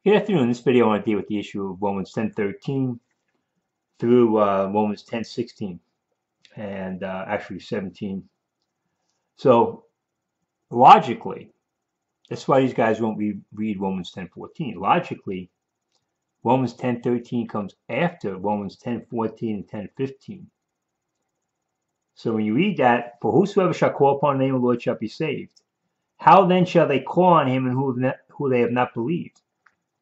Good afternoon. In this video, I want to deal with the issue of Romans 10:13 through Romans 10:16 and actually 17. So logically, that's why these guys won't read Romans 10:14. Logically, Romans 10:13 comes after Romans 10:14 and 10:15. So when you read that, for whosoever shall call upon the name of the Lord shall be saved. How then shall they call on him and who they have not believed?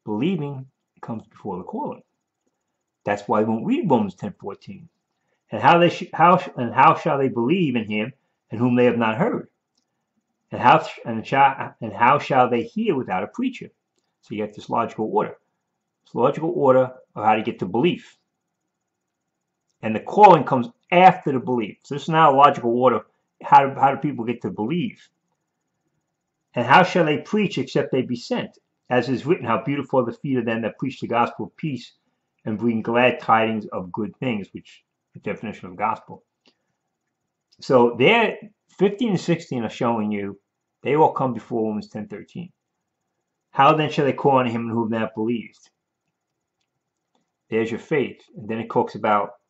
Believing comes before the calling. That's why we won't read Romans 10:14. And how shall they believe in him in whom they have not heard? And how shall they hear without a preacher? So you get this logical order. This logical order of how to get to belief. And the calling comes after the belief. So this is now a logical order. How do people get to believe? And how shall they preach except they be sent? As is written, how beautiful are the feet of them that preach the gospel of peace and bring glad tidings of good things, which is the definition of gospel. So there, 15 and 16 are showing you they all come before Romans 10:13. How then shall they call on him who have not believed? There's your faith. And then it talks about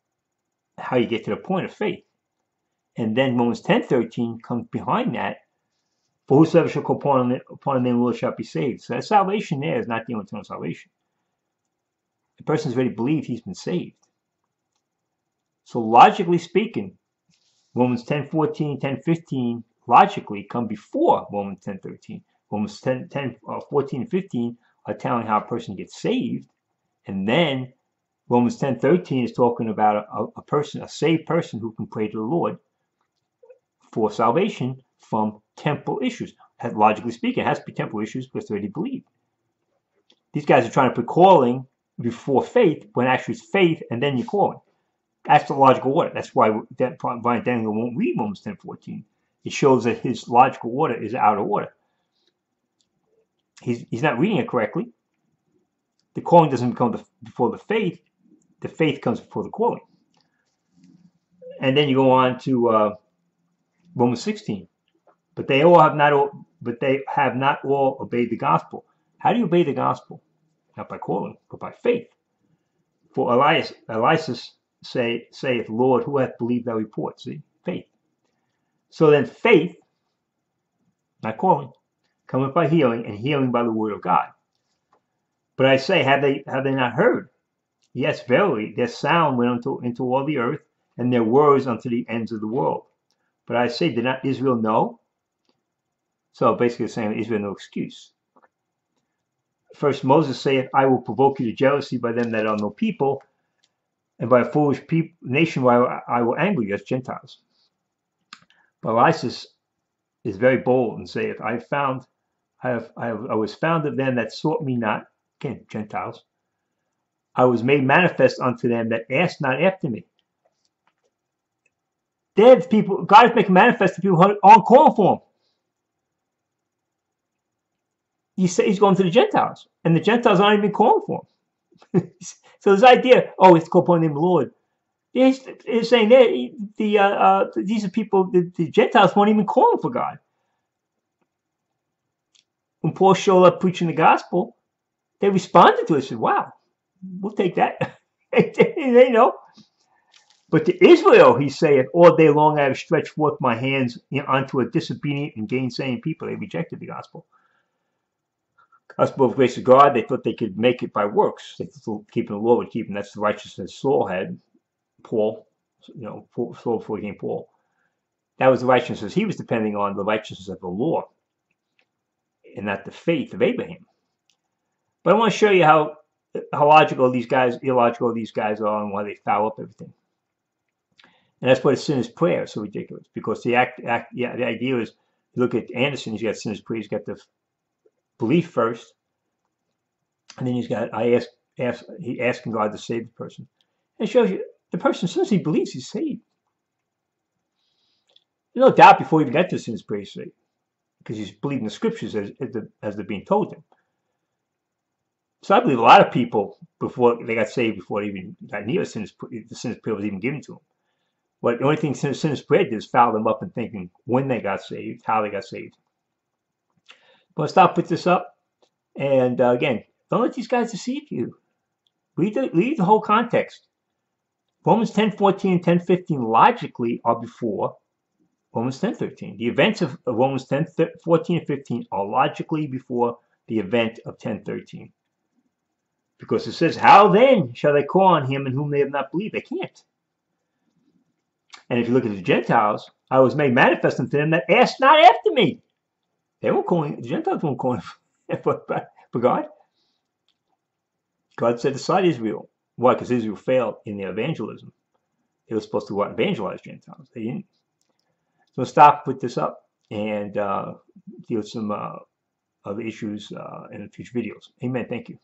how you get to the point of faith. And then Romans 10:13 comes behind that. For whosoever shall call upon the name of the Lord shall be saved. So that salvation there is not the only eternal salvation. The person's already believed he's been saved. So logically speaking, Romans 10:14, 10:15 logically come before Romans 10:13. Romans 14, and 15 are telling how a person gets saved. And then Romans 10:13 is talking about a saved person who can pray to the Lord for salvation from temporal issues. Logically speaking, it has to be temporal issues because they already believe. These guys are trying to put calling before faith when actually it's faith and then you're calling. That's the logical order. That's why Brian Daniel won't read Romans 10:14. It shows that his logical order is out of order. He's not reading it correctly. The calling doesn't come before the faith. The faith comes before the calling. And then you go on to Romans 16. But they have not all obeyed the gospel. How do you obey the gospel? Not by calling, but by faith. For Elias saith, Lord, who hath believed thy report? See, faith. So then faith, not calling, cometh by hearing, and hearing by the word of God. But I say, have they not heard? Yes, verily, their sound went into all the earth, and their words unto the ends of the world. But I say, did not Israel know? So basically it's saying Israel no excuse. First Moses saith, I will provoke you to jealousy by them that are no people, and by a foolish nation where I will anger you as Gentiles. But Elias is very bold and saith, I was found of them that sought me not, again, Gentiles. I was made manifest unto them that asked not after me. They're the people, God is making manifest to people who aren't calling for him. He's going to the Gentiles, and the Gentiles aren't even calling for him. So this idea, it's called upon the name of the Lord. He's saying these are people, the Gentiles weren't even calling for God. When Paul showed up preaching the gospel, they responded to it and said, wow, we'll take that. They know. But to Israel, he saith, all day long I have stretched forth my hands unto a disobedient and gainsaying people. They rejected the gospel. Gospel of grace of God, they thought they could make it by works. They thought keeping the law would keep them. That's the righteousness Saul had. Paul, Saul before he became Paul. That was the righteousness he was depending on, the righteousness of the law, and not the faith of Abraham. But I want to show you how illogical these guys are, and why they foul up everything. And that's why the sinner's prayer is so ridiculous. Because the idea is, you look at Anderson, he's got sinner's prayer, he's got the belief first, and then he's got he asking God to save the person. And it shows you the person, as soon as he believes, he's saved. There's no doubt before he even got to sinner's prayer, he's saved, because he's believing the scriptures as they're being told him. So I believe a lot of people, before they got saved, before they even got near the sinner's prayer was even given to them. But the only thing sinner's prayer did is foul them up in thinking when they got saved, how they got saved. But I'll stop with this up. And again, Don't let these guys deceive you. Read the whole context. Romans 10:14 and 10:15 logically are before Romans 10:13. The events of Romans 10:14 and 15 are logically before the event of 10:13. Because it says, how then shall they call on him in whom they have not believed? They can't. And if you look at the Gentiles, I was made manifest unto them that asked not after me. They weren't calling, the Gentiles weren't calling for God. God set aside Israel. Why? Because Israel failed in their evangelism. They were supposed to go out and evangelize Gentiles. They didn't. So we'll stop, put this up, and deal with some other issues in future videos. Amen. Thank you.